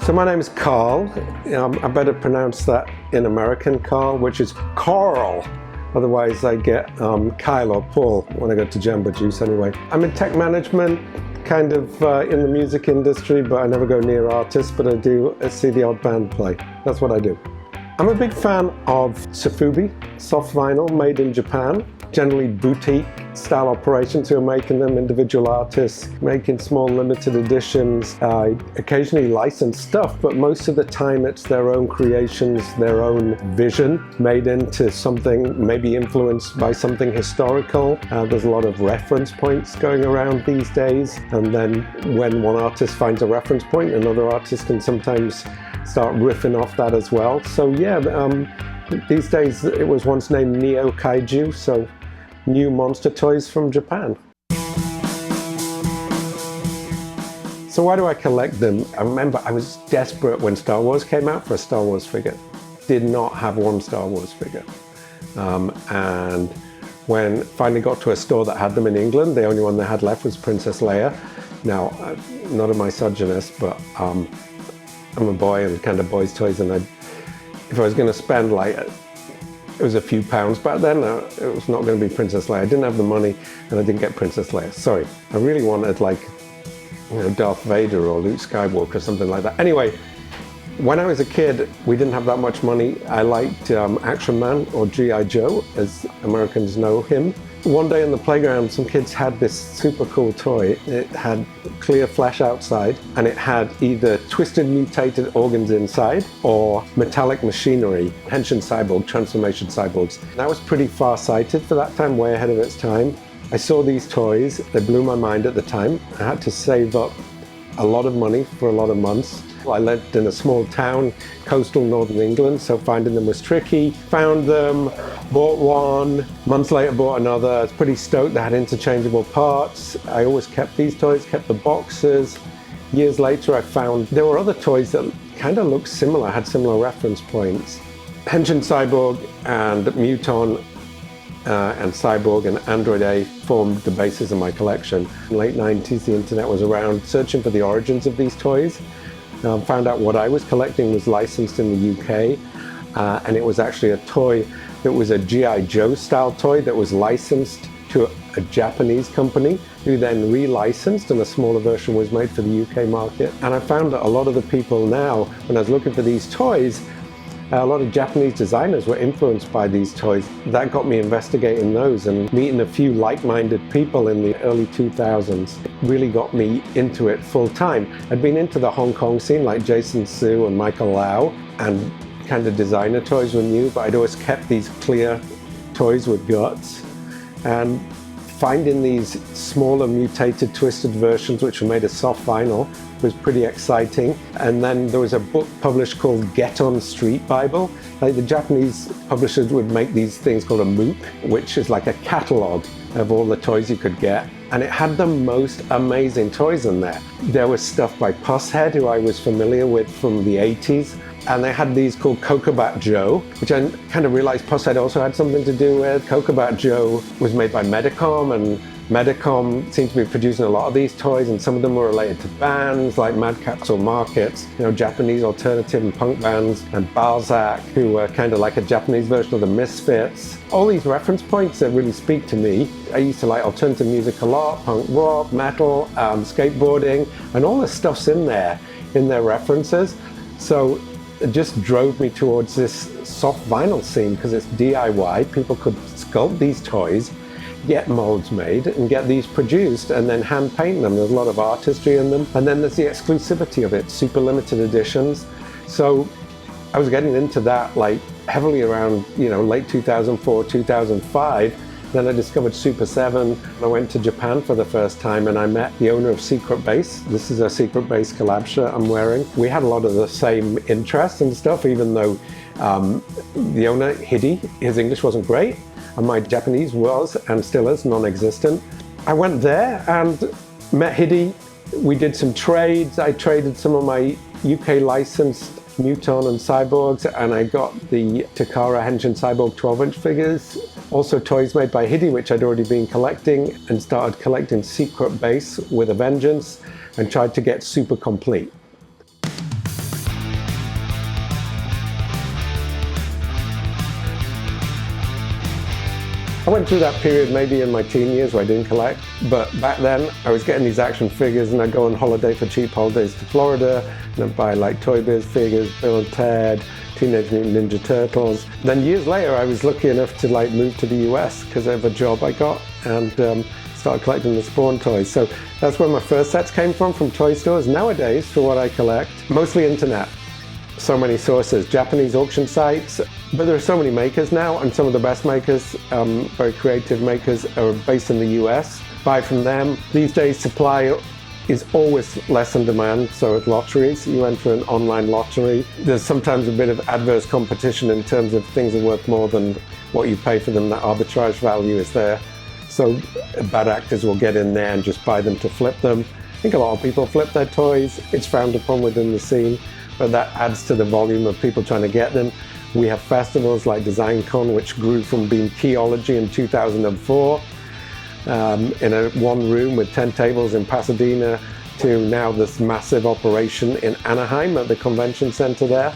So my name is Carl. I better pronounce that in American Carl, which is Carl. Otherwise I get Kyle or Paul when I go to Jamba Juice anyway. I'm in tech management, kind of in the music industry, but I never go near artists, but I do see the odd band play. That's what I do. I'm a big fan of Sofubi, soft vinyl made in Japan. Generally boutique style operations who are making them, individual artists, making small limited editions. I occasionally license stuff, but most of the time it's their own creations, their own vision made into something maybe influenced by something historical. There's a lot of reference points going around these days, and then when one artist finds a reference point, another artist can sometimes start riffing off that as well. So yeah, these days it was once named Neo Kaiju, so new monster toys from Japan. So why do I collect them? I remember I was desperate when Star Wars came out for a Star Wars figure. Did not have one Star Wars figure. And when finally got to a store that had them in England, the only one they had left was Princess Leia. Now, not a misogynist, but I'm a boy and kind of boys' toys, and if I was going to spend it was a few pounds back then, it was not going to be Princess Leia. I didn't have the money and I didn't get Princess Leia. Sorry, I really wanted Darth Vader or Luke Skywalker, something like that. Anyway, when I was a kid, we didn't have that much money. I liked Action Man, or G.I. Joe, as Americans know him. One day on the playground, some kids had this super cool toy. It had clear flesh outside, and it had either twisted mutated organs inside or metallic machinery, Henshin cyborg, transformation cyborgs. That was pretty far-sighted for that time, way ahead of its time. I saw these toys, they blew my mind at the time. I had to save up a lot of money for a lot of months. I lived in a small town, coastal northern England, so finding them was tricky. Found them, bought one, months later bought another. I was pretty stoked they had interchangeable parts. I always kept these toys, kept the boxes. Years later I found there were other toys that kind of looked similar, had similar reference points. Henshin Cyborg and Muton and Cyborg and Android A formed the basis of my collection. In the late 90s, the internet was around searching for the origins of these toys. Found out what I was collecting was licensed in the UK, and it was actually a toy that was a G.I. Joe style toy that was licensed to a Japanese company who then relicensed, and a smaller version was made for the UK market. And I found that a lot of the people now, when I was looking for these toys, a lot of Japanese designers were influenced by these toys. That got me investigating those, and meeting a few like-minded people in the early 2000s really got me into it full time. I'd been into the Hong Kong scene like Jason Su and Michael Lau, and kind of designer toys were new, but I'd always kept these clear toys with guts. And finding these smaller mutated twisted versions which were made of soft vinyl was pretty exciting. And then there was a book published called Get On Street Bible. The Japanese publishers would make these things called a MOOC, which is like a catalog of all the toys you could get. And it had the most amazing toys in there. There was stuff by Pusshead, who I was familiar with from the 80s. And they had these called Cocobat Joe, which I kind of realized Pusshead also had something to do with. Cocobat Joe was made by Medicom, and Medicom seemed to be producing a lot of these toys, and some of them were related to bands like Mad Caps or Markets, Japanese alternative and punk bands, and Balzac, who were kind of like a Japanese version of the Misfits. All these reference points that really speak to me. I used to like alternative music a lot, punk rock, metal, skateboarding, and all this stuff's in their references. So it just drove me towards this soft vinyl scene because it's DIY. People could sculpt these toys, get molds made, and get these produced, and then hand paint them. There's a lot of artistry in them. And then there's the exclusivity of it, super limited editions. So I was getting into that heavily around, late 2004, 2005. Then I discovered Super 7. I went to Japan for the first time, and I met the owner of Secret Base. This is a Secret Base collab shirt I'm wearing. We had a lot of the same interests and stuff, even though the owner, Hidi, his English wasn't great, and my Japanese was, and still is, non-existent. I went there and met Hidi. We did some trades. I traded some of my UK licensed Muton and Cyborgs, and I got the Takara Henshin Cyborg 12-inch figures. Also toys made by Hidi, which I'd already been collecting, and started collecting Secret Base with a vengeance, and tried to get super complete. I went through that period maybe in my teen years where I didn't collect, but back then I was getting these action figures and I'd go on holiday for cheap holidays to Florida and I'd buy like Toy Biz figures, Bill and Ted, Teenage Mutant Ninja Turtles. Then years later I was lucky enough to like move to the US because of a job I got and started collecting the Spawn toys. So that's where my first sets came from toy stores. Nowadays, for what I collect, mostly internet. So many sources, Japanese auction sites, but there are so many makers now, and some of the best makers, very creative makers, are based in the US. Buy from them. These days, supply is always less than demand, so with lotteries, you enter an online lottery. There's sometimes a bit of adverse competition in terms of things are worth more than what you pay for them. That arbitrage value is there. So bad actors will get in there and just buy them to flip them. I think a lot of people flip their toys. It's frowned upon within the scene, but that adds to the volume of people trying to get them. We have festivals like DesignCon, which grew from being Keyology in 2004, in one room with 10 tables in Pasadena, to now this massive operation in Anaheim at the convention center there.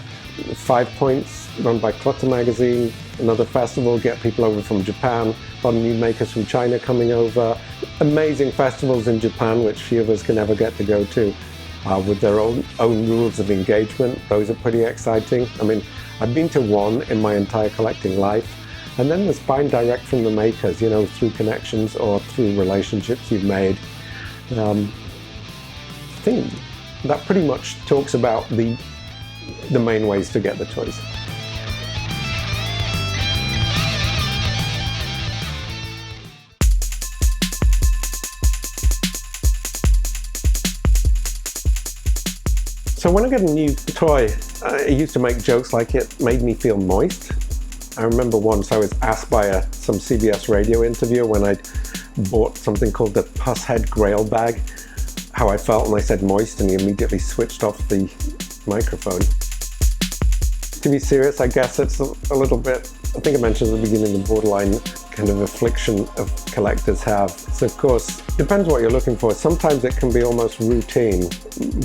5 Points, run by Clutter Magazine, another festival, get people over from Japan, a lot of new makers from China coming over. Amazing festivals in Japan, which few of us can ever get to go to, with their own rules of engagement. Those are pretty exciting. I mean, I've been to one in my entire collecting life, and then there's buying direct from the makers, you know, through connections or through relationships you've made. I think that pretty much talks about the main ways to get the toys. So when I get a new toy, I used to make jokes like it made me feel moist. I remember once I was asked by some CBS radio interviewer when I'd bought something called the Pusshead Grail bag, how I felt, and I said moist, and he immediately switched off the microphone. To be serious, I guess it's a little bit, I think I mentioned at the beginning, the borderline kind of affliction of collectors have. So of course, depends what you're looking for. Sometimes it can be almost routine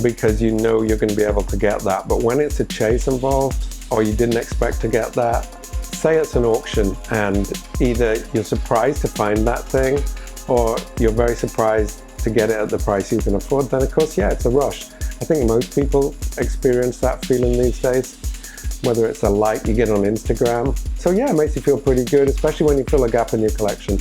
because you know you're going to be able to get that. But when it's a chase involved, or you didn't expect to get that, say it's an auction and either you're surprised to find that thing or you're very surprised to get it at the price you can afford, then of course, yeah, it's a rush. I think most people experience that feeling these days, whether it's a like you get on Instagram. So yeah, it makes you feel pretty good, especially when you fill a gap in your collection.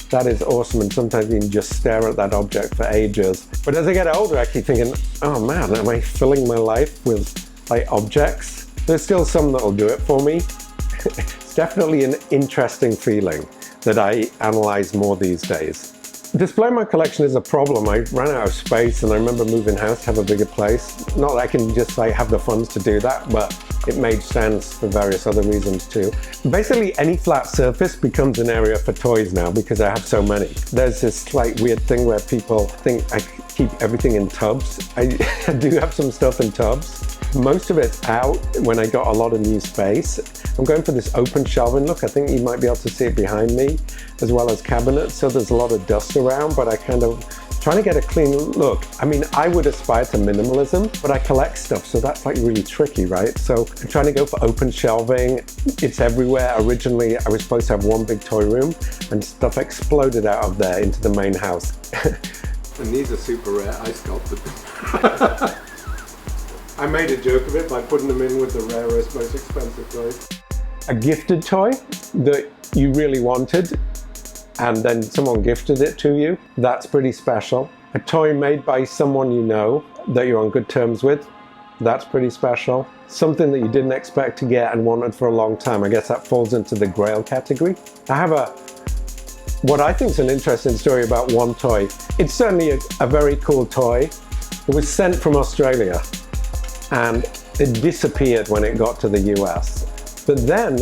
That is awesome, and sometimes you can just stare at that object for ages. But as I get older, I keep thinking, oh man, am I filling my life with like objects? There's still some that'll do it for me. It's definitely an interesting feeling that I analyze more these days. Displaying my collection is a problem. I ran out of space, and I remember moving house to have a bigger place. Not that I can just like have the funds to do that, but it made sense for various other reasons too. Basically, any flat surface becomes an area for toys now because I have so many. There's this like weird thing where people think I keep everything in tubs. I do have some stuff in tubs. Most of it's out when I got a lot of new space. I'm going for this open shelving look. I think you might be able to see it behind me, as well as cabinets. So there's a lot of dust around, but I kind of trying to get a clean look. I mean, I would aspire to minimalism, but I collect stuff, so that's like really tricky, right? So I'm trying to go for open shelving. It's everywhere. Originally, I was supposed to have one big toy room, and stuff exploded out of there into the main house. And these are super rare. I sculpted them. I made a joke of it by putting them in with the rarest, most expensive toys. A gifted toy that you really wanted, and then someone gifted it to you, that's pretty special. A toy made by someone you know that you're on good terms with, that's pretty special. Something that you didn't expect to get and wanted for a long time, I guess that falls into the grail category. I have what I think is an interesting story about one toy. It's certainly a very cool toy. It was sent from Australia, and it disappeared when it got to the US. But then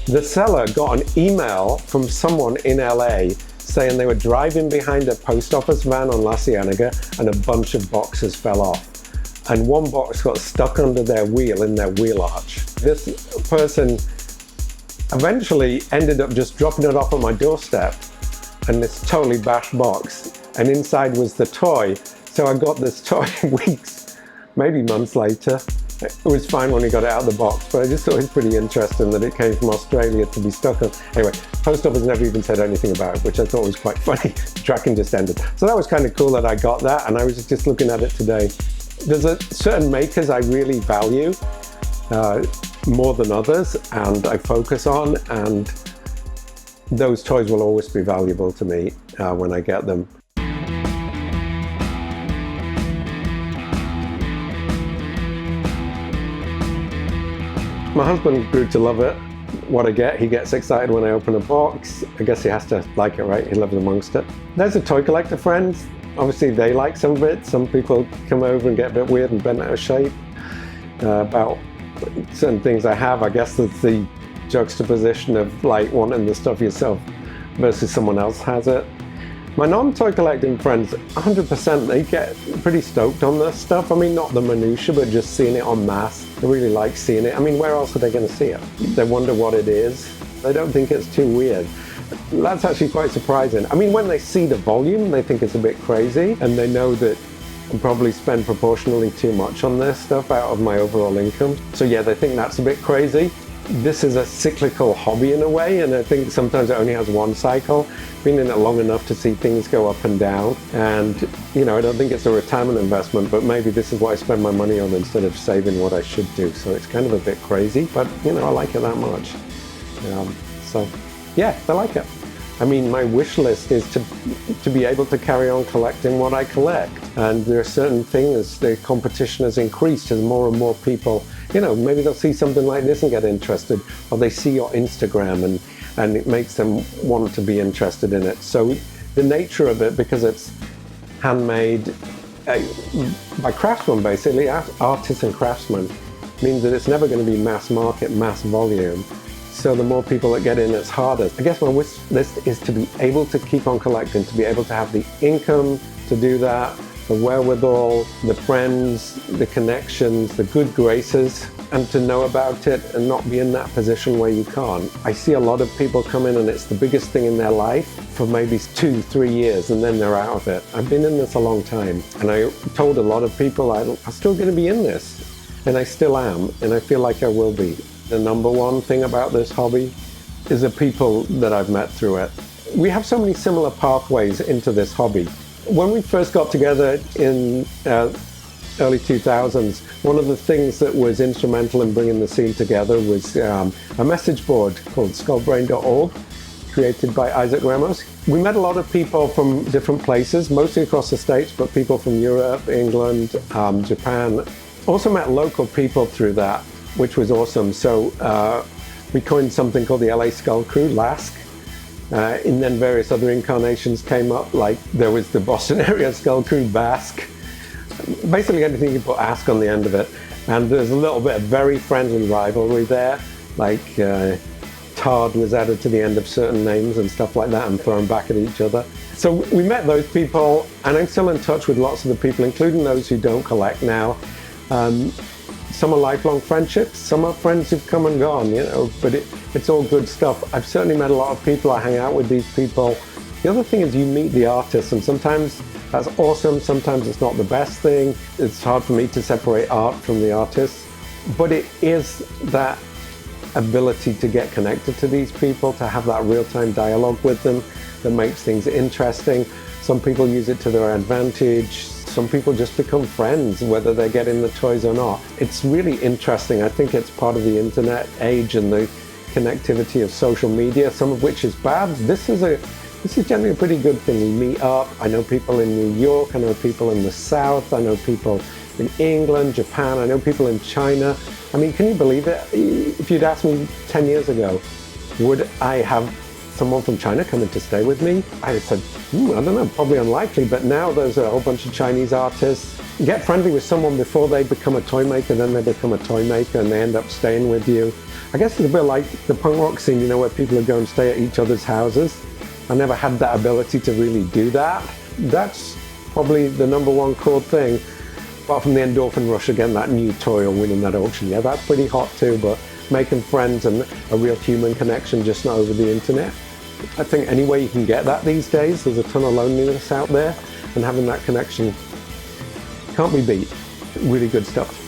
the seller got an email from someone in LA saying they were driving behind a post office van on La Cienega and a bunch of boxes fell off. And one box got stuck under their wheel in their wheel arch. This person eventually ended up just dropping it off at my doorstep, and this totally bashed box. And inside was the toy. So I got this toy weeks, maybe months later. It was fine when he got it out of the box, but I just thought it was pretty interesting that it came from Australia to be stuck on. Anyway, Post office never even said anything about it, which I thought was quite funny. Tracking just ended. So that was kind of cool that I got that, and I was just looking at it today. There's certain makers I really value more than others, and I focus on, and those toys will always be valuable to me when I get them. My husband grew to love it. What I get, he gets excited when I open a box. I guess he has to like it, right? He lives amongst it. There's a toy collector friends. Obviously they like some of it. Some people come over and get a bit weird and bent out of shape about certain things I have. I guess that's the juxtaposition of like wanting the stuff yourself versus someone else has it. My non-toy collecting friends, 100%, they get pretty stoked on this stuff. I mean, not the minutiae, but just seeing it en masse. They really like seeing it. I mean, where else are they going to see it? They wonder what it is. They don't think it's too weird. That's actually quite surprising. I mean, when they see the volume, they think it's a bit crazy, and they know that I probably spend proportionally too much on this stuff out of my overall income. So yeah, they think that's a bit crazy. This is a cyclical hobby in a way, and I think sometimes it only has one cycle. Been in it long enough to see things go up and down, and you know, I don't think it's a retirement investment, but maybe this is what I spend my money on instead of saving what I should do. So it's kind of a bit crazy, but you know, I like it that much. So yeah, I like it. I mean, my wish list is to be able to carry on collecting what I collect. And there are certain things, the competition has increased as more and more people, you know, maybe they'll see something like this and get interested, or they see your Instagram and it makes them want to be interested in it. So the nature of it, because it's handmade by craftsmen, basically, artists and craftsmen, means that it's never going to be mass market, mass volume. So the more people that get in, it's harder. I guess my wish list is to be able to keep on collecting, to be able to have the income to do that, the wherewithal, the friends, the connections, the good graces, and to know about it and not be in that position where you can't. I see a lot of people come in and it's the biggest thing in their life for maybe 2-3 years, and then they're out of it. I've been in this a long time, and I told a lot of people I'm still going to be in this, and I still am, and I feel like I will be. The number one thing about this hobby is the people that I've met through it. We have so many similar pathways into this hobby. When we first got together in early 2000s, one of the things that was instrumental in bringing the scene together was a message board called skullbrain.org, created by Isaac Ramos. We met a lot of people from different places, mostly across the States, but people from Europe, England, Japan. Also met local people through that, which was awesome. So we coined something called the LA Skull Crew, LASK, and then various other incarnations came up, like there was the Boston area Skull Crew, BASK, basically anything you put ask on the end of it. And there's a little bit of very friendly rivalry there, like Tard was added to the end of certain names and stuff like that and thrown back at each other. So we met those people, and I'm still in touch with lots of the people, including those who don't collect now. Some are lifelong friendships, some are friends who've come and gone, you know, but it's all good stuff. I've certainly met a lot of people, I hang out with these people. The other thing is you meet the artists, and sometimes that's awesome, sometimes it's not the best thing. It's hard for me to separate art from the artists, but it is that ability to get connected to these people, to have that real-time dialogue with them that makes things interesting. Some people use it to their advantage. Some people just become friends, whether they're getting the toys or not. It's really interesting. I think it's part of the internet age and the connectivity of social media, some of which is bad. This is generally a pretty good thing. We meet up. I know people in New York. I know people in the South. I know people in England, Japan. I know people in China. I mean, can you believe it? If you'd asked me 10 years ago, would I have someone from China coming to stay with me? I said, I don't know, probably unlikely, but now there's a whole bunch of Chinese artists. Get friendly with someone before they become a toy maker, then they become a toy maker and they end up staying with you. I guess it's a bit like the punk rock scene, you know, where people would go and stay at each other's houses. I never had that ability to really do that. That's probably the number one cool thing, apart from the endorphin rush, again, that new toy or winning that auction. Yeah, that's pretty hot too, but making friends and a real human connection, just not over the internet. I think any way you can get that these days, there's a ton of loneliness out there, and having that connection can't be beat. Really good stuff.